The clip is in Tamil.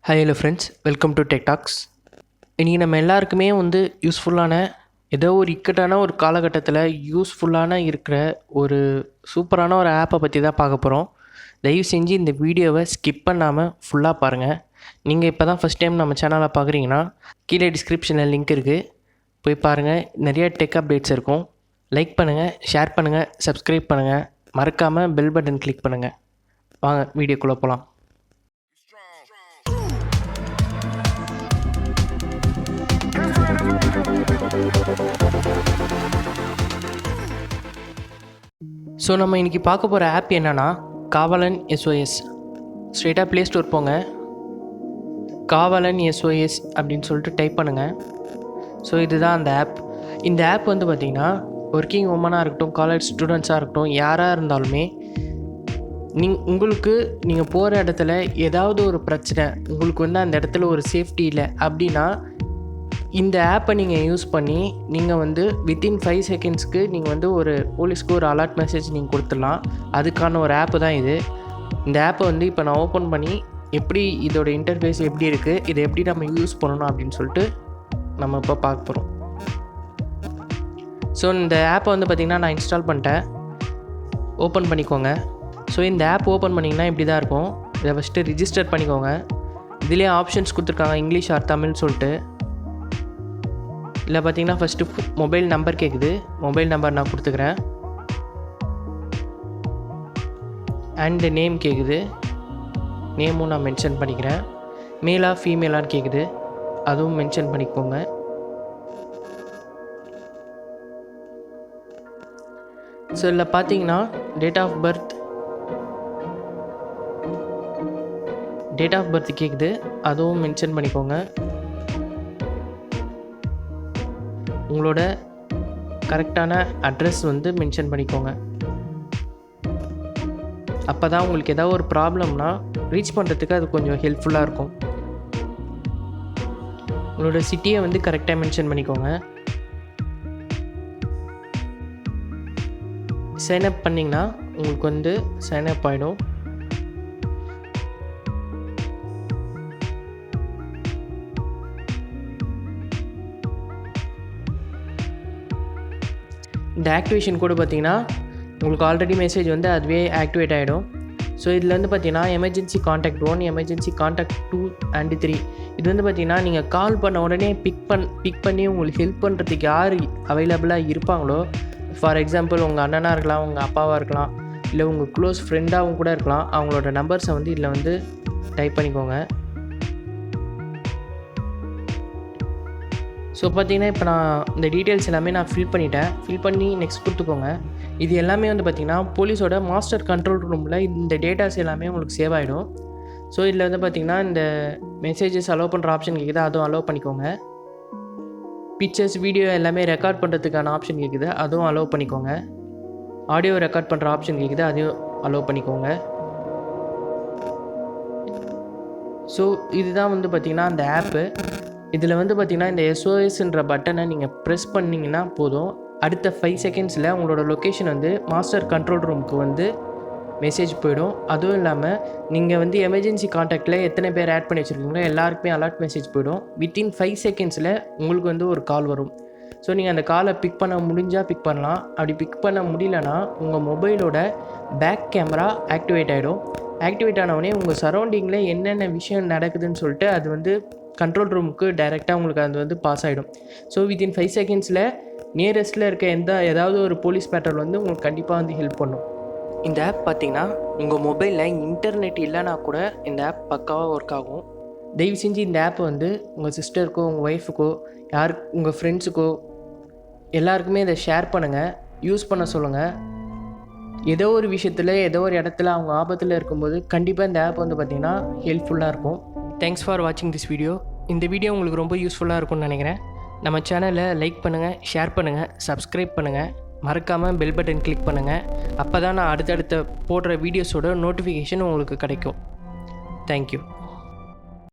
Hi hello friends, welcome to Tech Talks. இன்றைக்கி நம்ம எல்லாருக்குமே யூஸ்ஃபுல்லான ஏதோ ஒரு இக்கட்டான ஒரு காலகட்டத்தில் யூஸ்ஃபுல்லான இருக்கிற ஒரு சூப்பரான ஒரு ஆப்பை பற்றி தான் பார்க்க போகிறோம். தயவு செஞ்சு இந்த வீடியோவை ஸ்கிப் பண்ணாமல் ஃபுல்லாக பாருங்கள். நீங்கள் இப்போ தான் ஃபஸ்ட் டைம் நம்ம சேனலை பார்க்குறீங்கன்னா கீழே டிஸ்கிரிப்ஷனில் லிங்க் இருக்குது, போய் பாருங்கள். நிறைய டெக் அப்டேட்ஸ் இருக்கும். லைக் பண்ணுங்கள், ஷேர் பண்ணுங்கள், சப்ஸ்கிரைப் பண்ணுங்கள், மறக்காமல் பெல் பட்டன் கிளிக் பண்ணுங்கள். வாங்க வீடியோக்குள்ளே போகலாம். ஸோ நம்ம இன்றைக்கி பார்க்க போகிற ஆப் என்னென்னா காவலன் SOS. ஸ்ட்ரெயிட்டாக ப்ளே ஸ்டோர் போங்க, காவலன் SOS அப்படின்னு சொல்லிட்டு டைப் பண்ணுங்கள். ஸோ இதுதான் அந்த ஆப். இந்த ஆப் பார்த்திங்கன்னா ஒர்க்கிங் உமனாக இருக்கட்டும், காலேஜ் ஸ்டூடெண்ட்ஸாக இருக்கட்டும், யாராக இருந்தாலுமே நீங்கள் போகிற இடத்துல ஏதாவது ஒரு பிரச்சனை, உங்களுக்கு அந்த இடத்துல ஒரு சேஃப்டி இல்லை அப்படின்னா இந்த ஆப்பை நீங்கள் யூஸ் பண்ணி நீங்கள் வித்தின் 5 செகண்ட்ஸ்க்கு நீங்கள் ஒரு போலீஸ்க்கு ஒரு அலர்ட் மெசேஜ் நீங்கள் கொடுத்துடலாம். அதுக்கான ஒரு ஆப்பு தான் இது. இந்த ஆப்பை இப்போ நான் ஓப்பன் பண்ணி எப்படி இதோட இன்டர்ஃபேஸ் எப்படி இருக்குது, இதை எப்படி நம்ம யூஸ் பண்ணணும் அப்படின்னு சொல்லிட்டு நம்ம இப்போ பார்க்க போகிறோம். ஸோ இந்த ஆப்பை பார்த்திங்கன்னா நான் இன்ஸ்டால் பண்ணிட்டேன். ஓப்பன் பண்ணிக்கோங்க. ஸோ இந்த ஆப் ஓப்பன் பண்ணிங்கன்னா இப்படி தான் இருக்கும். இதை ஃபஸ்ட்டு ரிஜிஸ்டர் பண்ணிக்கோங்க. இதுலேயே ஆப்ஷன்ஸ் கொடுத்துருக்காங்க, இங்கிலீஷ் ஆர் தமிழ் சொல்லிட்டு. இல்லை பார்த்தீங்கன்னா ஃபஸ்ட்டு மொபைல் நம்பர் கேட்குது. மொபைல் நம்பர் நான் கொடுத்துக்கிறேன். அண்ட் நேம் கேட்குது. நேமும் நான் மென்ஷன் பண்ணிக்கிறேன். மேலா ஃபீமேலான்னு கேட்குது, அதுவும் மென்ஷன் பண்ணிக்கோங்க. ஸோ இதில் பார்த்தீங்கன்னா டேட் ஆஃப் பர்த் கேட்குது, அதுவும் மென்ஷன் பண்ணிக்கோங்க. உங்களோட கரெக்டான அட்ரஸ் மென்ஷன் பண்ணிக்கோங்க. அப்போ தான் உங்களுக்கு ஏதாவது ஒரு ப்ராப்ளம்னா ரீச் பண்ணுறதுக்கு அது கொஞ்சம் ஹெல்ப்ஃபுல்லாக இருக்கும். உங்களோட சிட்டியை கரெக்டாக மென்ஷன் பண்ணிக்கோங்க. சைன்அப் பண்ணிங்கன்னா உங்களுக்கு சைன்அப் ஆகிடும். இந்த ஆக்டிவேஷன் கோடு பார்த்திங்கன்னா உங்களுக்கு ஆல்ரெடி மெசேஜ் அதுவே ஆக்டிவேட் ஆகிடும். ஸோ இதில் பார்த்திங்கன்னா emergency contact 1, emergency contact 2 and 3. இது பார்த்திங்கன்னா நீங்கள் கால் பண்ண உடனே பிக் பண்ணி உங்களுக்கு ஹெல்ப் பண்ணுறதுக்கு யார் அவைலபிளாக இருப்பாங்களோ, ஃபார் எக்ஸாம்பிள் உங்கள் அண்ணனாக இருக்கலாம், உங்கள் அப்பாவாக இருக்கலாம், இல்லை உங்கள் க்ளோஸ் ஃப்ரெண்டாகவும் கூட இருக்கலாம். அவங்களோட நம்பர்ஸை இதில் டைப் பண்ணிக்கோங்க. ஸோ பார்த்திங்கன்னா இப்போ நான் இந்த டீட்டெயில்ஸ் எல்லாமே நான் ஃபில் பண்ணி நெக்ஸ்ட் கொடுத்துக்கோங்க. இது எல்லாமே பார்த்திங்கன்னா போலீஸோட மாஸ்டர் கண்ட்ரோல் ரூமில் இந்த டேட்டாஸ் எல்லாமே உங்களுக்கு சேவ் ஆகிடும். ஸோ இதில் பார்த்திங்கன்னா இந்த மெசேஜஸ் அலோவ் பண்ணுற ஆப்ஷன் கேட்குது, அதுவும் அலோவ் பண்ணிக்கோங்க. பிக்சர்ஸ், வீடியோ எல்லாமே ரெக்கார்ட் பண்ணுறதுக்கான ஆப்ஷன் கேட்குது, அதுவும் அலோவ் பண்ணிக்கோங்க. ஆடியோ ரெக்கார்ட் பண்ணுற ஆப்ஷன் கேட்குது, அதையும் அலோவ் பண்ணிக்கோங்க. ஸோ இதுதான் பார்த்திங்கன்னா அந்த ஆப்பு. இதில் பார்த்திங்கன்னா இந்த SOSன்ற பட்டனை நீங்கள் ப்ரெஸ் பண்ணிங்கன்னா போதும், அடுத்த 5 செகண்ட்ஸில் உங்களோட லொக்கேஷன் மாஸ்டர் கண்ட்ரோல் ரூமுக்கு மெசேஜ் போயிடும். அதுவும் இல்லாமல் நீங்கள் எமர்ஜென்சி காண்டாக்டில் எத்தனை பேர் ஆட் பண்ணி வச்சுருக்கீங்களோ எல்லாருக்குமே அலர்ட் மெசேஜ் போயிடும். வித்தின் 5 செகண்ட்ஸில் உங்களுக்கு ஒரு கால் வரும். ஸோ நீங்கள் அந்த காலை பிக் பண்ண முடிஞ்சால் பிக் பண்ணலாம். அப்படி பிக் பண்ண முடியலன்னா உங்கள் மொபைலோட பேக் கேமரா ஆக்டிவேட் ஆகிடும். ஆக்டிவேட் ஆனவுடனே உங்கள் சரௌண்டிங்கில் என்னென்ன விஷயம் நடக்குதுன்னு சொல்லிட்டு அது கண்ட்ரோல் ரூமுக்கு டைரெக்டாக உங்களுக்கு அது பாஸ் ஆகிடும். ஸோ வித்தின் 5 செகண்ட்ஸில் நியரஸ்ட்டில் இருக்க ஏதாவது ஒரு போலீஸ் பேட்ரோல் உங்களுக்கு கண்டிப்பாக ஹெல்ப் பண்ணும். இந்த ஆப் பார்த்திங்கன்னா உங்கள் மொபைலில் இன்டர்நெட் இல்லைனா கூட இந்த ஆப் பக்காவாக ஒர்க் ஆகும். தயவு செஞ்சு இந்த ஆப்பை உங்கள் சிஸ்டருக்கோ, உங்கள் ஒய்ஃபுக்கோ, உங்கள் ஃப்ரெண்ட்ஸுக்கோ எல்லாருக்குமே இதை ஷேர் பண்ணுங்கள், யூஸ் பண்ண சொல்லுங்கள். ஏதோ ஒரு விஷயத்தில், ஏதோ ஒரு இடத்துல அவங்க ஆபத்தில் இருக்கும்போது கண்டிப்பாக இந்த ஆப் பார்த்திங்கன்னா ஹெல்ப்ஃபுல்லாக இருக்கும். தேங்க்ஸ் ஃபார் வாட்சிங் திஸ் வீடியோ. இந்த வீடியோ உங்களுக்கு ரொம்ப யூஸ்ஃபுல்லாக இருக்கும்னு நினைக்கிறேன். நம்ம சேனலை லைக் பண்ணுங்கள், ஷேர் பண்ணுங்கள், சப்ஸ்கிரைப் பண்ணுங்கள், மறக்காமல் பெல் பட்டன் கிளிக் பண்ணுங்கள். அப்போ தான் நான் அடுத்தடுத்த போடுற வீடியோஸோட நோட்டிஃபிகேஷன் உங்களுக்கு கிடைக்கும். தேங்க்யூ.